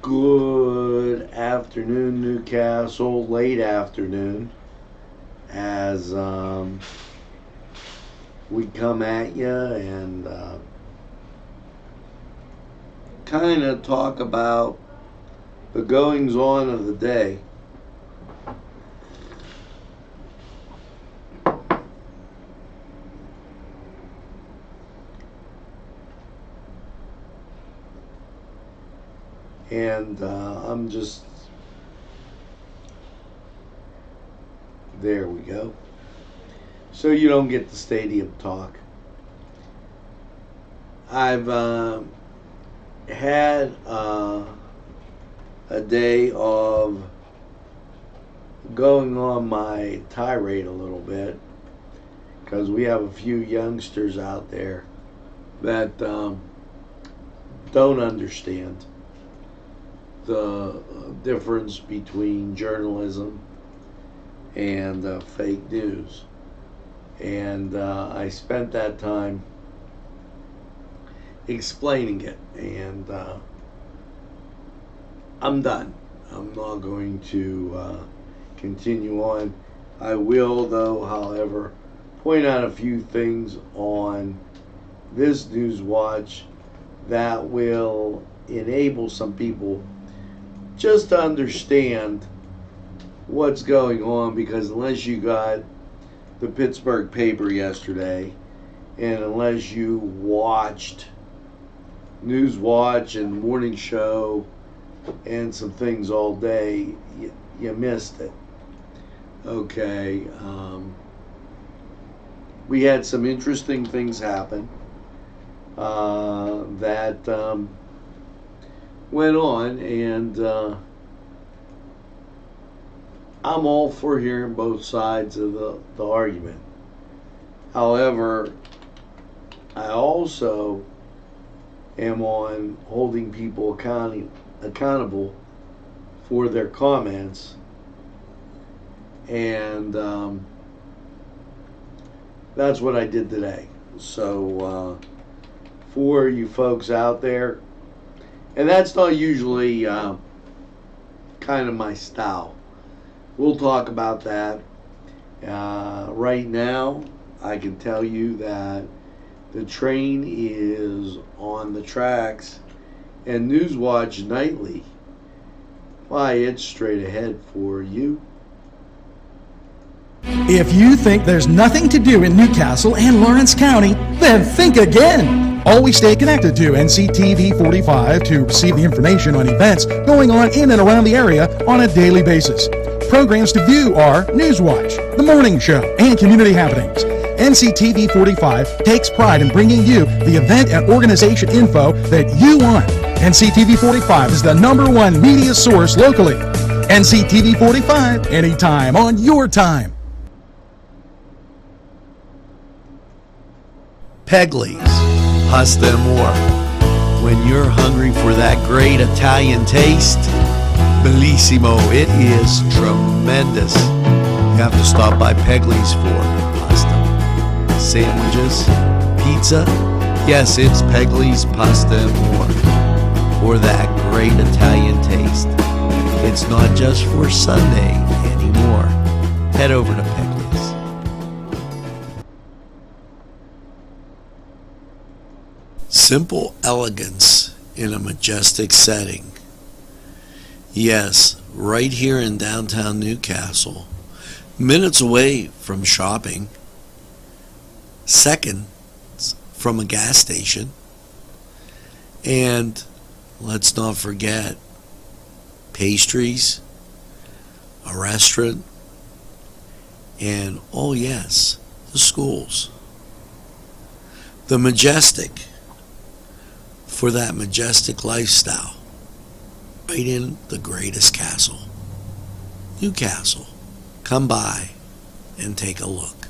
Good afternoon, Newcastle. Late afternoon, as we come at you and kind of talk about the goings on of the day. And I'm just, there we go. So you don't get the stadium talk. I've had a day of going on my tirade a little bit because we have a few youngsters out there that don't understand the difference between journalism and fake news. And I spent that time explaining it, and I'm done. I'm not going to continue on. I will, though, however, point out a few things on this Newswatch that will enable some people just to understand what's going on, because unless you got the Pittsburgh paper yesterday and unless you watched Newswatch and Morning Show and some things all day, you missed it. Okay, we had some interesting things happen that went on, and I'm all for hearing both sides of the argument. However, I also am on holding people accountable for their comments, and that's what I did today. So for you folks out there, and that's not usually kind of my style. We'll talk about that. Right now, I can tell you that the train is on the tracks, and Newswatch Nightly, why, it's straight ahead for you. If you think there's nothing to do in Newcastle and Lawrence County, then think again. Always stay connected to Nctv45 to receive the information on events going on in and around the area on a daily basis. Programs to view are Newswatch, The Morning Show, and Community Happenings. Nctv45 takes pride in bringing you the event and organization info that you want. Nctv45 is the #1 media source locally. Nctv45, anytime on your time. Pegley's, pasta and more. When you're hungry for that great Italian taste, bellissimo, it is tremendous. You have to stop by Pegley's for pasta, sandwiches, pizza. Yes, it's Pegley's Pasta and More for that great Italian taste. It's not just for Sunday anymore. Head over to Pegley's. Simple elegance in a majestic setting. Yes, right here in downtown Newcastle, minutes away from shopping, seconds from a gas station, and let's not forget pastries, a restaurant, and oh yes, the schools. The majestic for that majestic lifestyle, right in the greatest castle, Newcastle. Come by and take a look.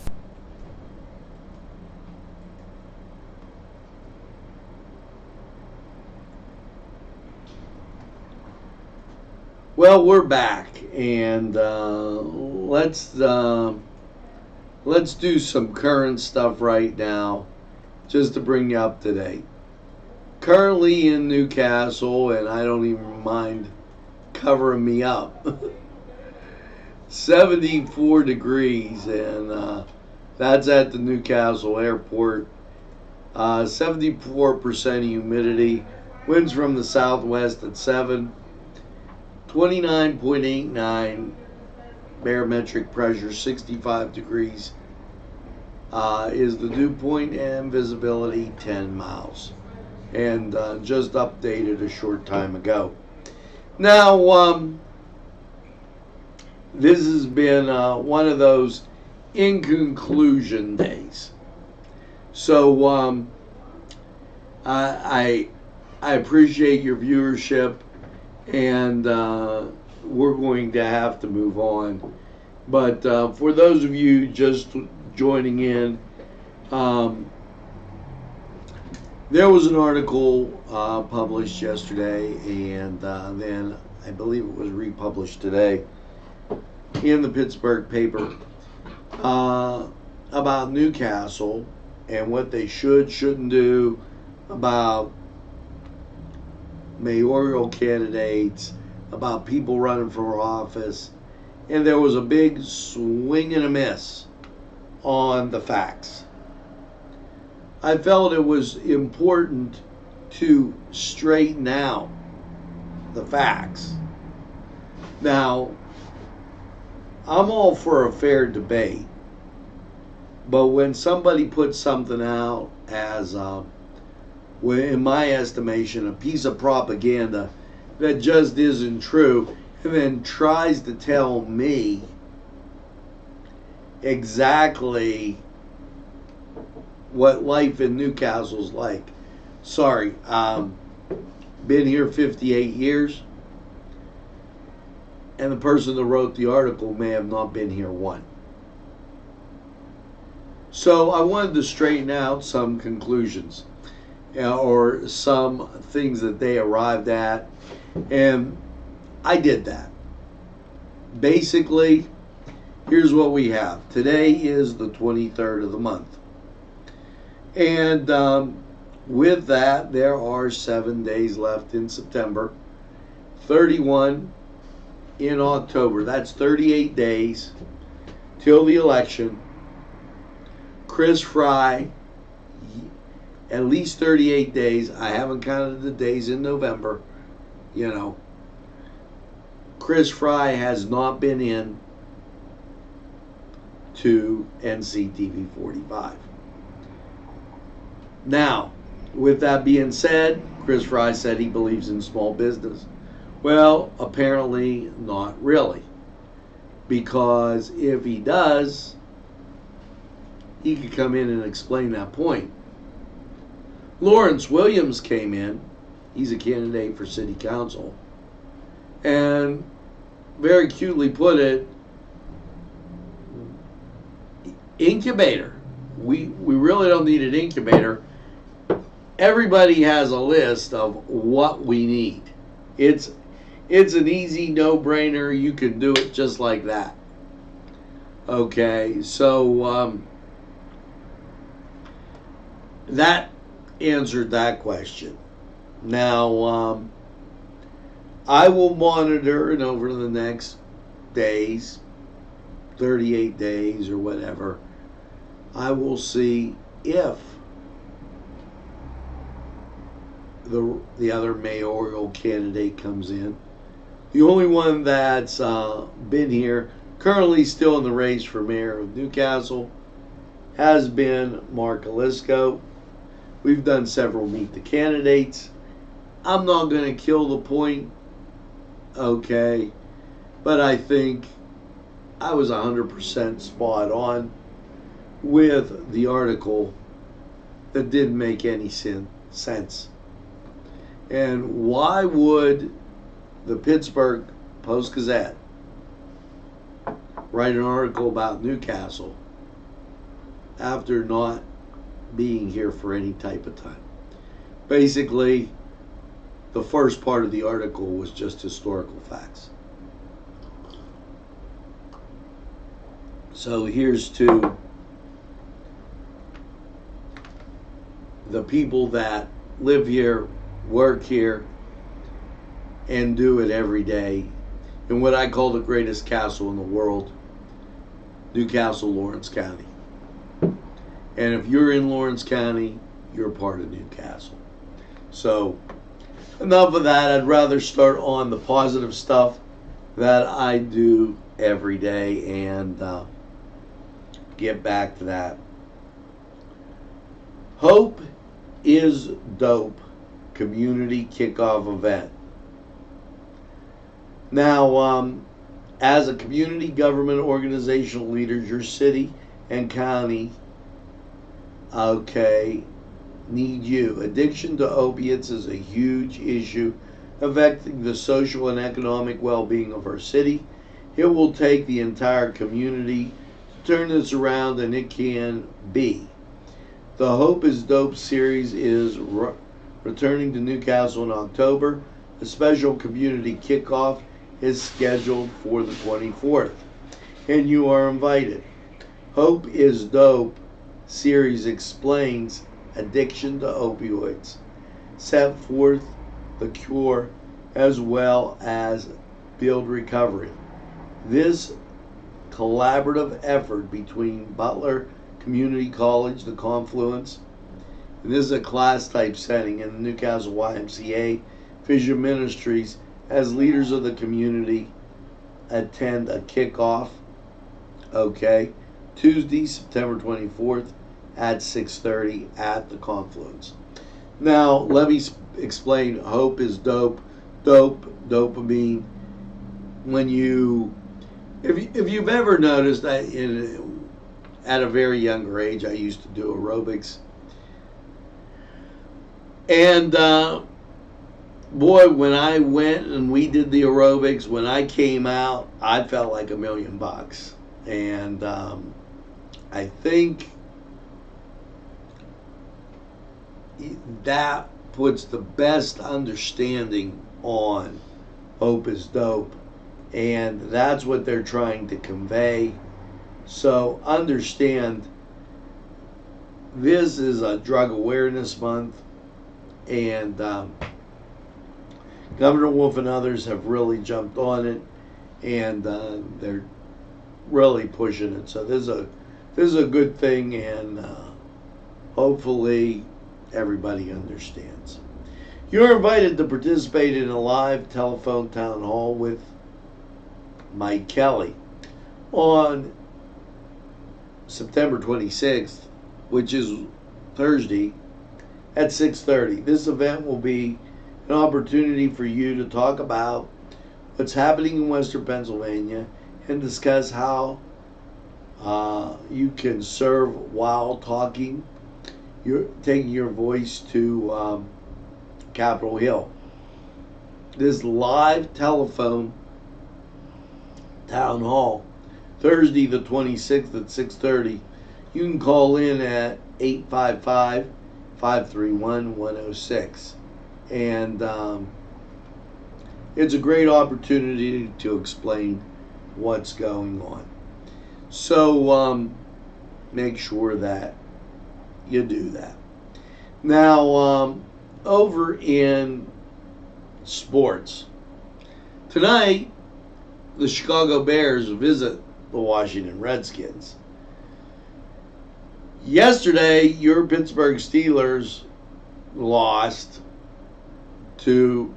Well, we're back, and let's do some current stuff right now, just to bring you up to date. currently in Newcastle, and I don't even mind covering me up. 74 degrees, and that's at the Newcastle airport. 74% humidity. Winds from the southwest at 7. 29.89 barometric pressure. 65 degrees is the dew point, and visibility 10 miles. And just updated a short time ago. Now, this has been one of those in conclusion days. So I appreciate your viewership, and we're going to have to move on. But for those of you just joining in, there was an article published yesterday, and then I believe it was republished today in the Pittsburgh paper about Newcastle and what they shouldn't do about mayoral candidates, about people running for office. And there was a big swing and a miss on the facts. I felt it was important to straighten out the facts. Now, I'm all for a fair debate, but when somebody puts something out as, in my estimation, a piece of propaganda that just isn't true, and then tries to tell me exactly what life in Newcastle's like. Sorry, been here 58 years, and the person that wrote the article may have not been here one. So I wanted to straighten out some conclusions or some things that they arrived at, and I did that. Basically, here's what we have. Today is the 23rd of the month. And with that, there are 7 days left in September, 31 in October. That's 38 days till the election. Chris Fry, at least 38 days. I haven't counted the days in November, Chris Fry has not been in to Nctv45. Now, with that being said, Chris Fry said he believes in small business. Well, apparently not really. Because if he does, he could come in and explain that point. Lawrence Williams came in. He's a candidate for city council. And very cutely put it, incubator. We really don't need an incubator. Everybody has a list of what we need. It's an easy no-brainer. You can do it just like that. Okay, so that answered that question. Now, I will monitor, and over the next days, 38 days or whatever, I will see if the other mayoral candidate comes in. The only one that's been here, currently still in the race for mayor of Newcastle, has been Mark Alisco. We've done several meet the candidates. I'm not going to kill the point, okay, but I think I was 100% spot on with the article that didn't make any sense. And why would the Pittsburgh Post-Gazette write an article about Newcastle after not being here for any type of time? Basically, the first part of the article was just historical facts. So here's to the people that live here, work here, and do it every day in what I call the greatest castle in the world, Newcastle, Lawrence County. And if you're in Lawrence County, you're part of Newcastle. So, enough of that. I'd rather start on the positive stuff that I do every day and get back to that. Hope is Dope community kickoff event. Now, as a community government organizational leader, your city and county, need you. Addiction to opiates is a huge issue affecting the social and economic well-being of our city. It will take the entire community to turn this around, and it can be. The Hope is Dope series is returning to Newcastle in October. A special community kickoff is scheduled for the 24th, and you are invited. Hope is Dope series explains addiction to opioids, set forth the cure, as well as build recovery. This collaborative effort between Butler Community College, the Confluence, and this is a class type setting, in the Newcastle YMCA, Vision Ministries, as leaders of the community attend a kickoff, Tuesday, September 24th at 6:30 at the Confluence. Now, let me explain. Hope is dope. Dopamine. When if you've ever noticed that at a very younger age, I used to do aerobics, and boy, when I went and we did the aerobics, when I came out, I felt like $1,000,000, and I think that puts the best understanding on Hope is Dope, and that's what they're trying to convey. So understand, this is a drug awareness month, and Governor Wolf and others have really jumped on it, and they're really pushing it. So this is a good thing, and hopefully everybody understands. You're invited to participate in a live telephone town hall with Mike Kelly on September 26th, which is Thursday, at 6:30. This event will be an opportunity for you to talk about what's happening in Western Pennsylvania and discuss how you can serve while talking. You're taking your voice to Capitol Hill. This live telephone town hall, Thursday the 26th at 6:30. You can call in at 855-531-106. And it's a great opportunity to explain what's going on. So make sure that you do that. Now, over in sports, tonight the Chicago Bears visit the Washington Redskins. Yesterday, your Pittsburgh Steelers lost to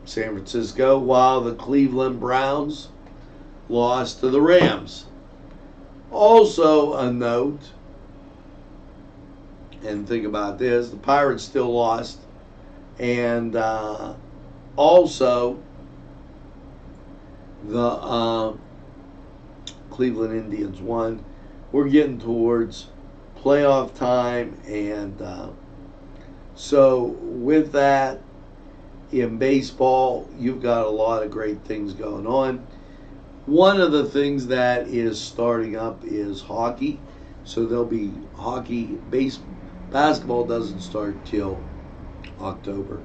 San Francisco, while the Cleveland Browns lost to the Rams. Also a note, and think about this, the Pirates still lost, and also the Cleveland Indians won. We're getting towards playoff time, and so with that, in baseball, you've got a lot of great things going on. One of the things that is starting up is hockey. So there'll be hockey. Basketball doesn't start till October.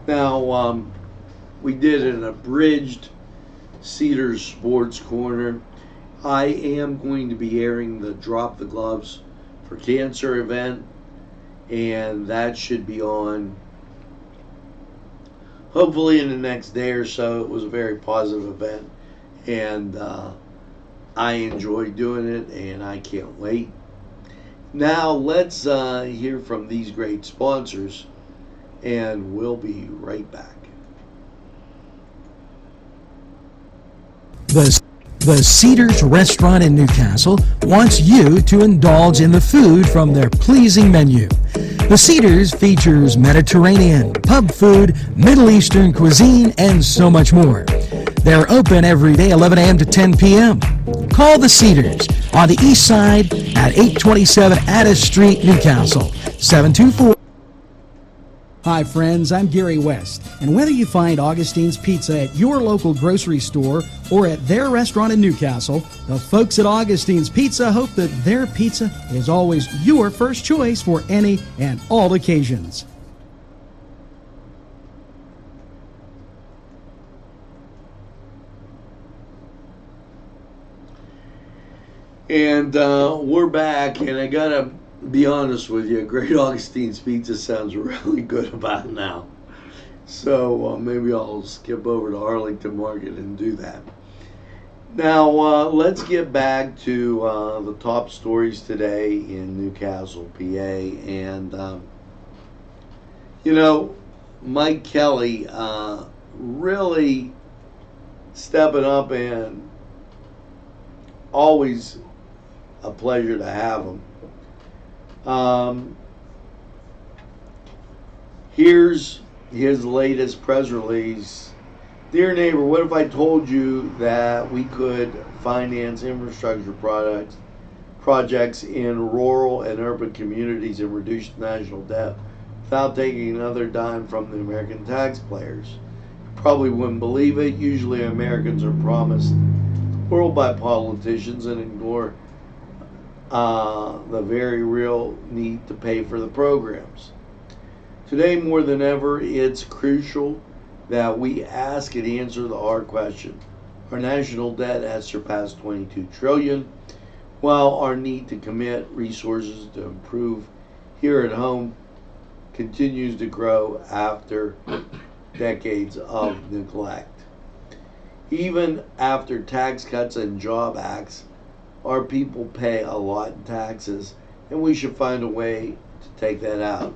Now, we did an abridged Cedars Sports Corner. I am going to be airing the Drop the Gloves for Cancer event, and that should be on hopefully in the next day or so. It was a very positive event, and I enjoyed doing it, and I can't wait. Now let's hear from these great sponsors, and we'll be right back. The Cedars Restaurant in Newcastle wants you to indulge in the food from their pleasing menu. The Cedars features Mediterranean, pub food, Middle Eastern cuisine, and so much more. They're open every day 11 a.m. to 10 p.m. Call the Cedars on the east side at 827 Addis Street, Newcastle, 724. Hi friends, I'm Gary West, and whether you find Augustine's Pizza at your local grocery store or at their restaurant in Newcastle, the folks at Augustine's Pizza hope that their pizza is always your first choice for any and all occasions. And we're back, and I gotta be honest with you, Great Augustine's Pizza sounds really good about now. So maybe I'll skip over to Arlington Market and do that. Now let's get back to the top stories today in Newcastle, PA. And, Mike Kelly really stepping up, and always a pleasure to have him. Here's his latest press release. Dear neighbor, what if I told you that we could finance infrastructure projects in rural and urban communities and reduce national debt without taking another dime from the American taxpayers? Probably wouldn't believe it. Usually Americans are promised the world by politicians and ignore the very real need to pay for the programs. Today, more than ever, it's crucial that we ask and answer the hard question. Our national debt has surpassed $22 trillion, while our need to commit resources to improve here at home continues to grow after decades of neglect. Even after tax cuts and job acts, our people pay a lot in taxes, and we should find a way to take that out.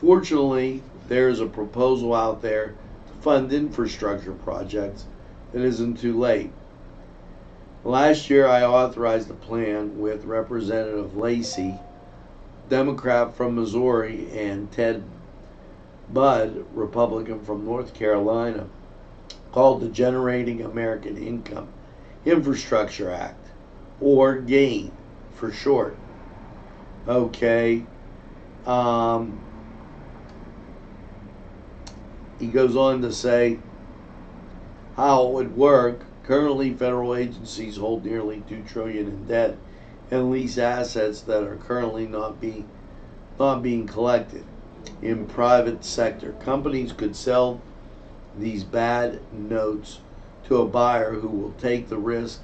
Fortunately, there is a proposal out there to fund infrastructure projects that isn't too late. Last year, I authorized a plan with Representative Lacey, Democrat from Missouri, and Ted Budd, Republican from North Carolina, called the Generating American Income Infrastructure Act, or GAIN for short. Okay. He goes on to say how it would work. Currently, federal agencies hold nearly $2 trillion in debt and lease assets that are currently not being collected. In private sector, companies could sell these bad notes to a buyer who will take the risk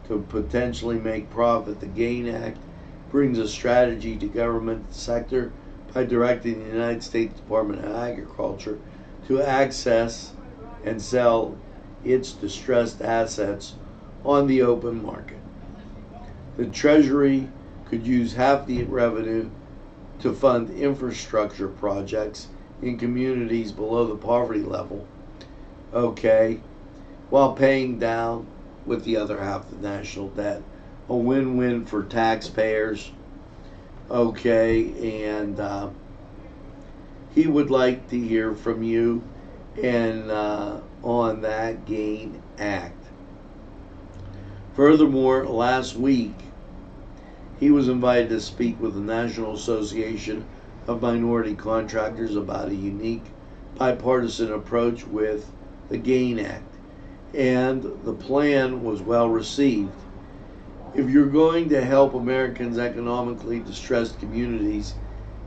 to potentially make profit. The GAIN Act brings a strategy to government sector by directing the United States Department of Agriculture to access and sell its distressed assets on the open market. The Treasury could use half the revenue to fund infrastructure projects in communities below the poverty level, okay, while paying down with the other half the national debt. A win-win for taxpayers, okay, and he would like to hear from you and on that GAIN Act. Furthermore, last week he was invited to speak with the National Association of Minority Contractors about a unique bipartisan approach with the GAIN Act, and the plan was well received. If you're going to help Americans' economically distressed communities,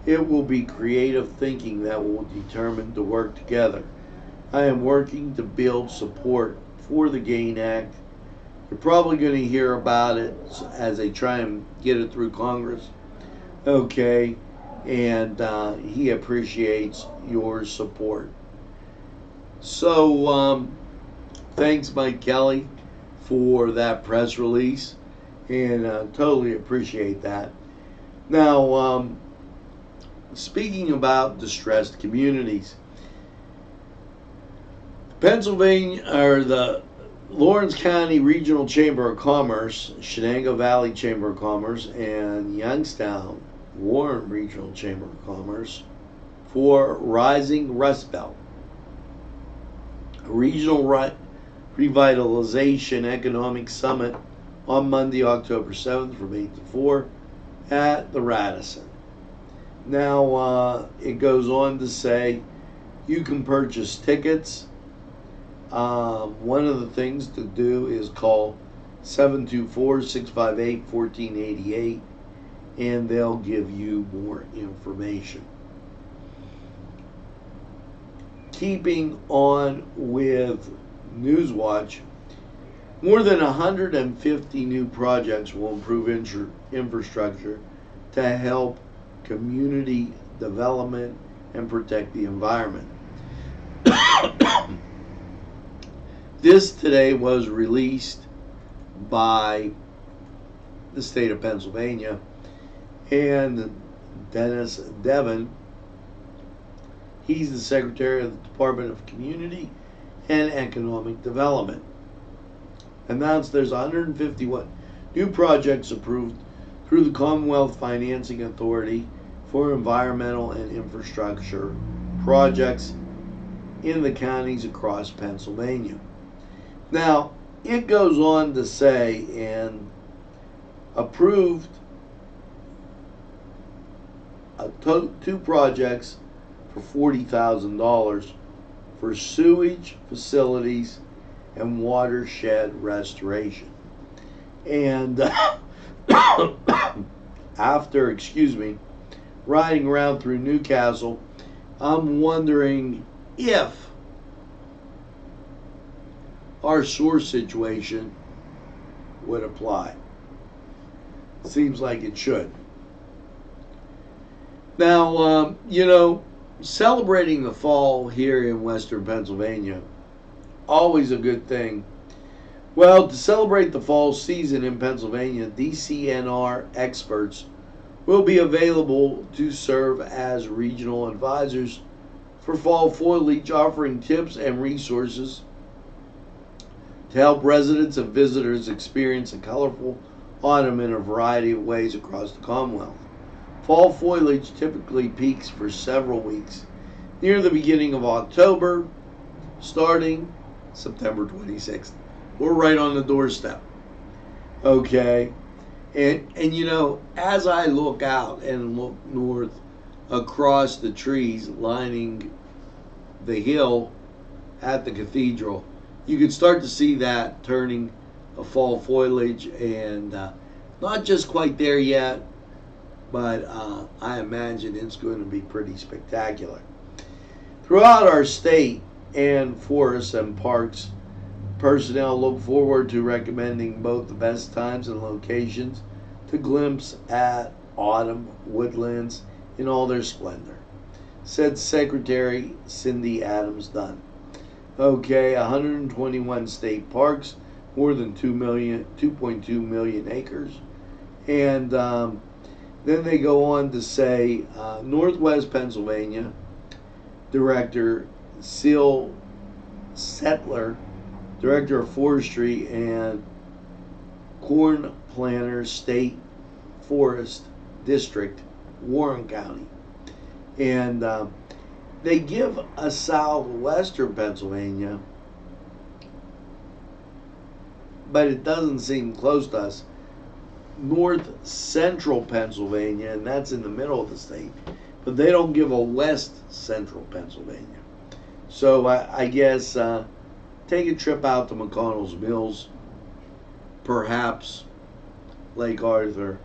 it will be creative thinking that will determine to work together. I am working to build support for the GAIN Act. You're probably going to hear about it as they try and get it through Congress. Okay, and he appreciates your support. So, thanks, Mike Kelly, for that press release, and totally appreciate that. Now, speaking about distressed communities, Pennsylvania, or the Lawrence County Regional Chamber of Commerce, Shenango Valley Chamber of Commerce, and Youngstown Warren Regional Chamber of Commerce for Rising Rust Belt, a regional revitalization economic summit on Monday, October 7th from 8 to 4 at the Radisson. Now, it goes on to say you can purchase tickets. One of the things to do is call 724-658-1488, and they'll give you more information. Keeping on with Newswatch, more than 150 new projects will improve infrastructure to help community development and protect the environment. This today was released by the state of Pennsylvania, and Dennis Devon, he's the Secretary of the Department of Community and Economic Development, announced there's 151 new projects approved through the Commonwealth Financing Authority for environmental and infrastructure projects in the counties across Pennsylvania. Now, it goes on to say, and approved two projects for $40,000 for sewage facilities and watershed restoration. And after, riding around through Newcastle, I'm wondering if our sewer situation would apply. Seems like it should. Now, celebrating the fall here in Western Pennsylvania, always a good thing. Well, to celebrate the fall season in Pennsylvania, DCNR experts will be available to serve as regional advisors for fall foliage, offering tips and resources to help residents and visitors experience a colorful autumn in a variety of ways across the Commonwealth. Fall foliage typically peaks for several weeks near the beginning of October, starting September 26th. We're right on the doorstep. Okay? And as I look out and look north across the trees lining the hill at the cathedral, you can start to see that turning a fall foliage, and not just quite there yet, but I imagine it's going to be pretty spectacular. Throughout our state and forests and parks, personnel look forward to recommending both the best times and locations to glimpse at autumn woodlands in all their splendor, said Secretary Cindy Adams Dunn. Okay, 121 state parks, more than 2.2 million acres. And then they go on to say Northwest Pennsylvania Director Seal Settler, Director of Forestry and Corn Planter State Forest District, Warren County. And they give a southwestern Pennsylvania, but it doesn't seem close to us. North central Pennsylvania, and that's in the middle of the state, but they don't give a west central Pennsylvania. So I guess take a trip out to McConnell's Mills, perhaps Lake Arthur,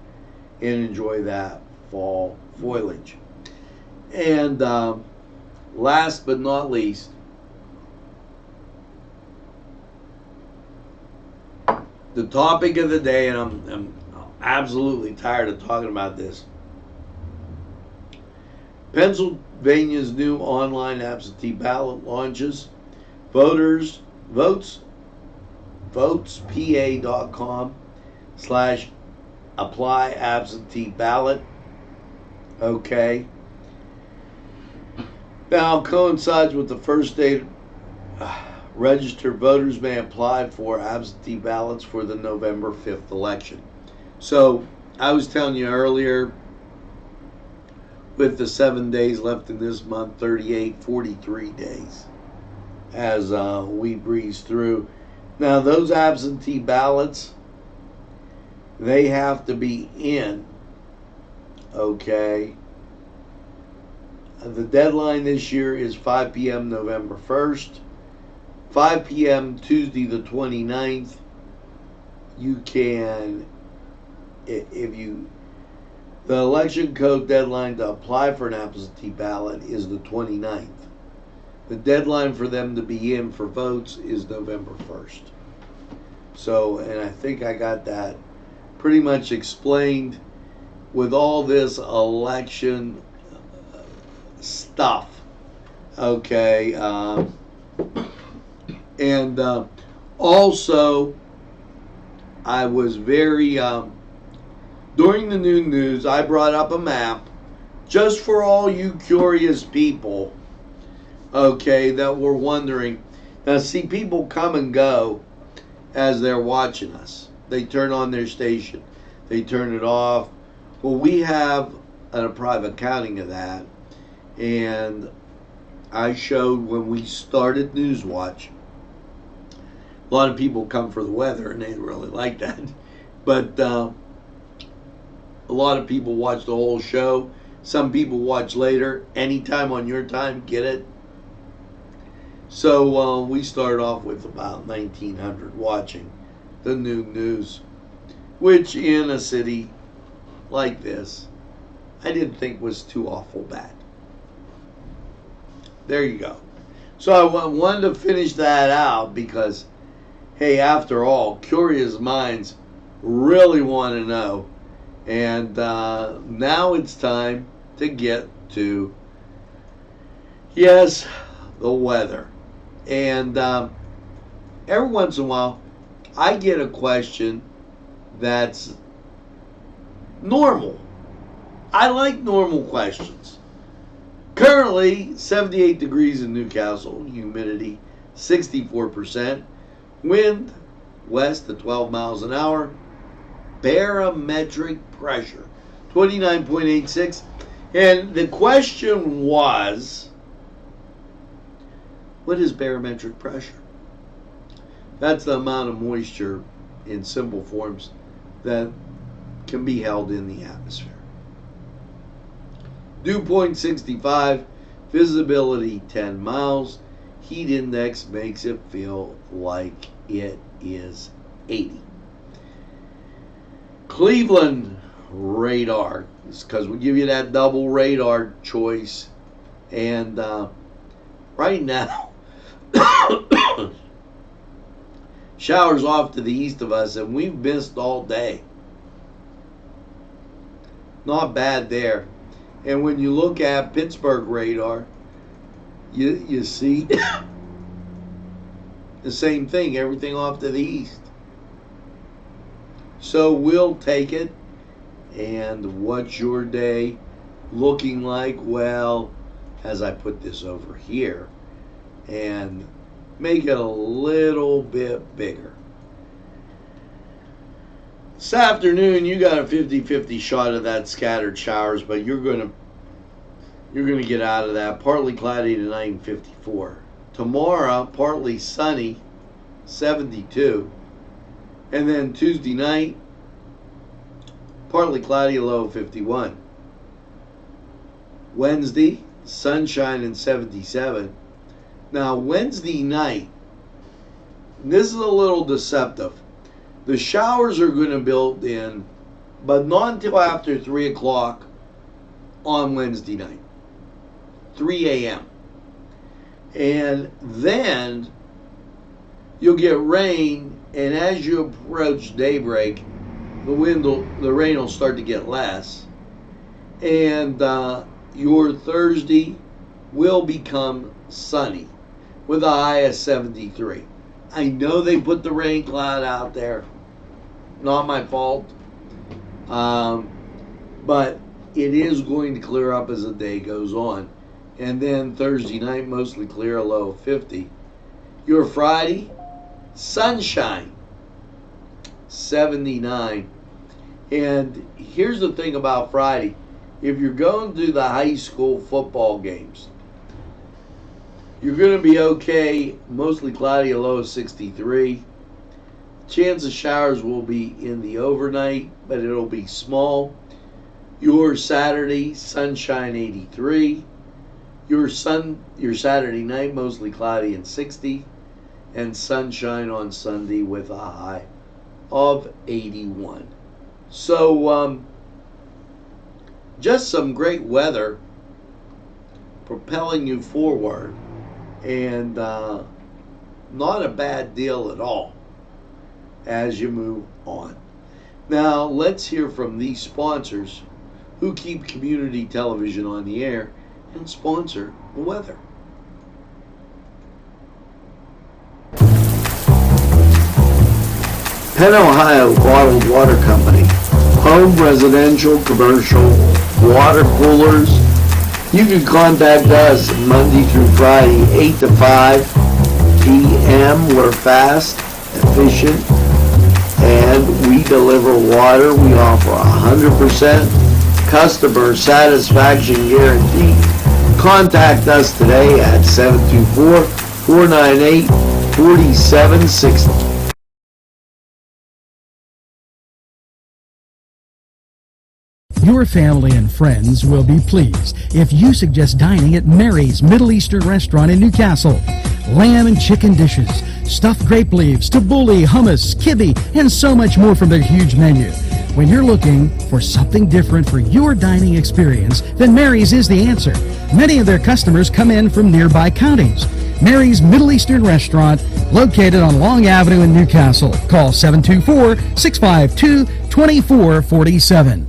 and enjoy that fall foliage. And last but not least, the topic of the day, and I'm absolutely tired of talking about this. Pennsylvania's new online absentee ballot launches. Voters votespa.com/apply absentee ballot. Okay. Now coincides with the first date registered voters may apply for absentee ballots for the November 5th election. So I was telling you earlier, with the 7 days left in this month, 43 days as we breeze through. Now those absentee ballots, they have to be in, okay? The deadline this year is 5 p.m. November 1st. 5 p.m. Tuesday the 29th. You can, the election code deadline to apply for an absentee ballot is the 29th. The deadline for them to be in for votes is November 1st. So, and I think I got that pretty much explained with all this election stuff. Okay. And also, I was very, during the noon news, I brought up a map just for all you curious people, okay, that were wondering. Now, see, people come and go as they're watching us. They turn on their station, they turn it off. Well, we have a private counting of that, and I showed when we started Newswatch. A lot of people come for the weather, and they really like that. But a lot of people watch the whole show. Some people watch later. Anytime on your time, get it. So we started off with about 1,900 watching the noon news, which in a city like this, I didn't think was too awful bad. There you go. So I wanted to finish that out because, hey, after all, curious minds really want to know. And now it's time to get to, yes, the weather. And every once in a while, I get a question that's normal. I like normal questions. Currently, 78 degrees in Newcastle, humidity 64%, wind west to 12 miles an hour, barometric pressure 29.86. And the question was, what is barometric pressure? That's the amount of moisture in simple forms that can be held in the atmosphere. Dew point 65, visibility 10 miles, heat index makes it feel like it is 80. Cleveland radar, because we give you that double radar choice, and right now showers off to the east of us, and we've missed all day. Not bad there. And when you look at Pittsburgh radar, you see the same thing, everything off to the east. So we'll take it. And what's your day looking like? Well, as I put this over here and make it a little bit bigger. This afternoon, you got a 50-50 shot of that scattered showers, but you're gonna get out of that. Partly cloudy tonight and 54. Tomorrow, partly sunny, 72. And then Tuesday night, partly cloudy, a low of 51. Wednesday, sunshine and 77. Now, Wednesday night, this is a little deceptive. The showers are going to build in, but not until after 3 o'clock on Wednesday night. 3 a.m. And then you'll get rain, and as you approach daybreak, the rain will start to get less. And your Thursday will become sunny with a high of 73. I know they put the rain cloud out there. Not my fault. But it is going to clear up as the day goes on. And then Thursday night, mostly clear, a low of 50. Your Friday, sunshine, 79. And here's the thing about Friday. If you're going to the high school football games, you're going to be okay. Mostly cloudy, a low of 63. Chance of showers will be in the overnight, but it'll be small. Your Saturday, sunshine, 83. Your Saturday night, mostly cloudy and 60. And sunshine on Sunday with a high of 81. So, just some great weather propelling you forward, and not a bad deal at all as you move on. Now, let's hear from these sponsors who keep community television on the air and sponsor the weather. Penn Ohio Bottled Water Company. Home, residential, commercial, water coolers. You can contact us Monday through Friday, 8 to 5 p.m. We're fast, efficient, and we deliver water. We offer 100% customer satisfaction guarantee. Contact us today at 724-498-4760. Your family and friends will be pleased if you suggest dining at Mary's Middle Eastern Restaurant in Newcastle. Lamb and chicken dishes, stuffed grape leaves, tabbouleh, hummus, kibbe, and so much more from their huge menu. When you're looking for something different for your dining experience, then Mary's is the answer. Many of their customers come in from nearby counties. Mary's Middle Eastern Restaurant, located on Long Avenue in Newcastle. Call 724-652-2447.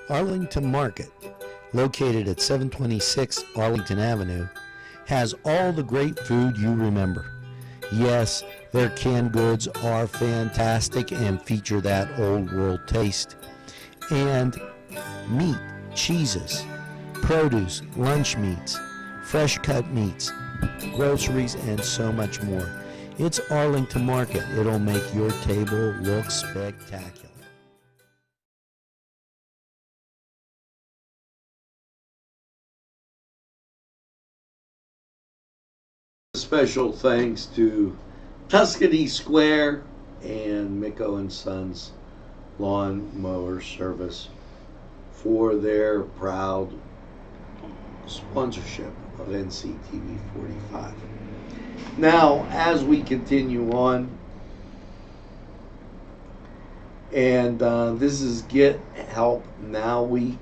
Arlington Market, located at 726 Arlington Avenue, has all the great food you remember. Yes, their canned goods are fantastic and feature that old world taste. And meat, cheeses, produce, lunch meats, fresh cut meats, groceries, and so much more. It's Arlington Market. It'll make your table look spectacular. Special thanks to Tuscany Square and Micco and Sons Lawn Mower Service for their proud sponsorship of NCTV45. Now, as we continue on, and this is Get Help Now Week.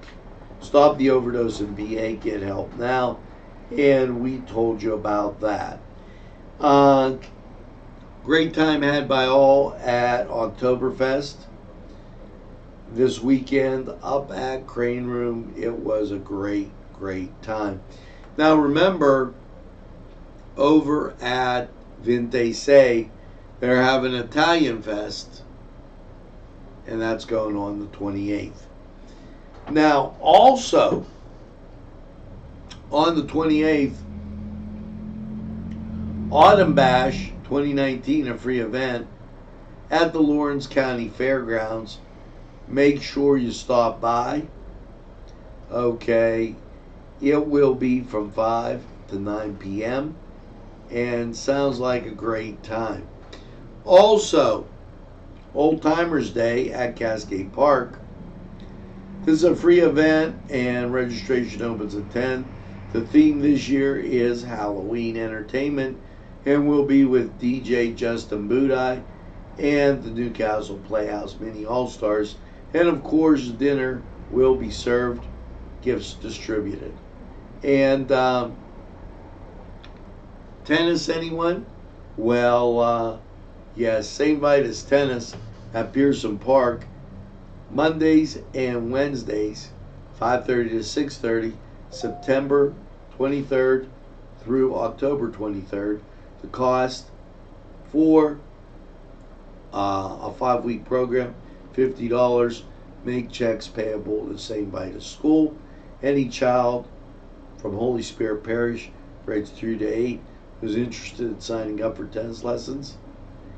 Stop the overdose in VA, Get Help Now. And we told you about that. Great time had by all at Oktoberfest this weekend up at Crane Room. It was a great time. Now remember, over at Vinte Say, they're having Italian Fest, and that's going on the 28th. Now also on the 28th, Autumn Bash 2019, a free event at the Lawrence County Fairgrounds. Make sure you stop by. Okay, it will be from 5 to 9 p.m. and sounds like a great time. Also, Old Timers Day at Cascade Park. This is a free event and registration opens at 10. The theme this year is Halloween entertainment and will be with DJ Justin Budai and the Newcastle Playhouse Mini All-Stars. And of course, dinner will be served, gifts distributed. And tennis, anyone? Well, Yes, St. Vitus Tennis at Pearson Park, Mondays and Wednesdays, 5:30 to 6:30, September 23rd through October 23rd. The cost for a 5-week program, $50. Make checks payable to St. Vitus School. Any child from Holy Spirit Parish, grades 3 to 8, who's interested in signing up for tennis lessons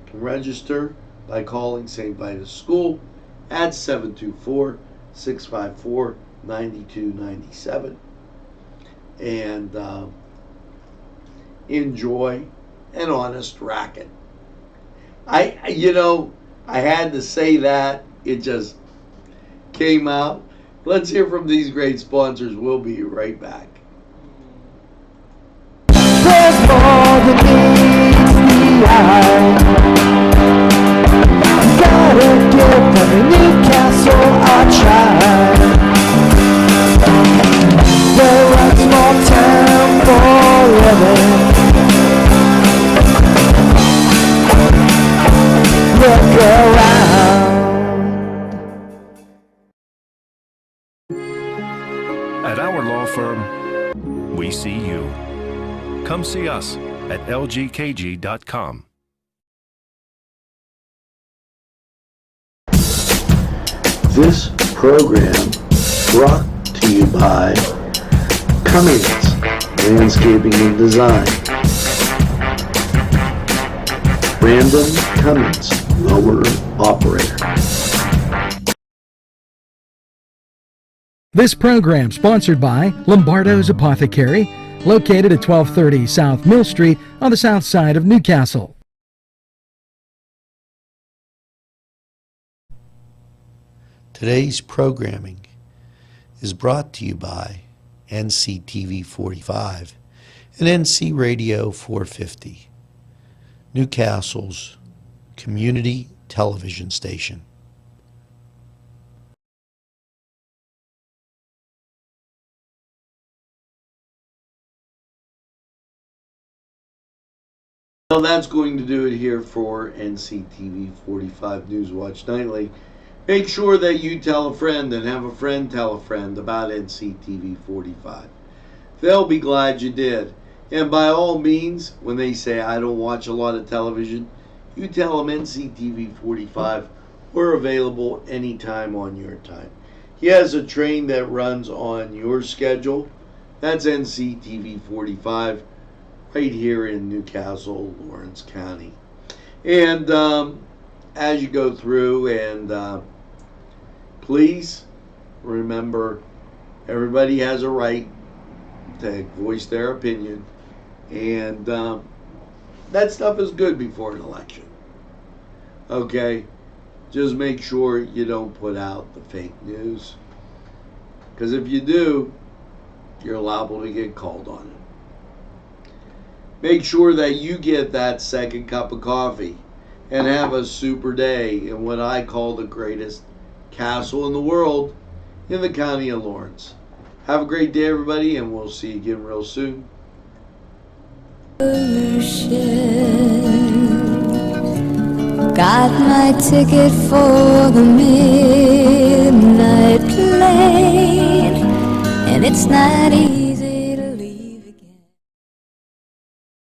can register by calling St. Vitus School at 724-654-9297 and enjoy an honest racket. I had to say that. It just came out. Let's hear from these great sponsors. We'll be right back. There's more than meets the eye. Gotta give every Newcastle a try. They're a small town for living. Look around. At our law firm, we see you. Come see us at lgkg.com. This program brought to you by Cummings Landscaping and Design, Brandon Cummings, Lower Operator. This program sponsored by Lombardo's Apothecary, located at 1230 South Mill Street on the south side of Newcastle. Today's programming is brought to you by Nctv45 and NC Radio 450, Newcastle's community television station. Well, that's going to do it here for NCTV45 Newswatch Nightly. Make sure that you tell a friend and have a friend tell a friend about NCTV45. They'll be glad you did. And by all means, when they say I don't watch a lot of television, you tell them NCTV45. We're available anytime on your time. He has a train that runs on your schedule. That's NCTV45. Right here in Newcastle, Lawrence County. And as you go through, and please remember, everybody has a right to voice their opinion, and that stuff is good before an election. Okay? Just make sure you don't put out the fake news, because if you do, you're liable to get called on it. Make sure that you get that second cup of coffee and have a super day in what I call the greatest castle in the world in the county of Lawrence. Have a great day, everybody, and we'll see you again real soon. Got my ticket for the midnight plane, and it's not easy.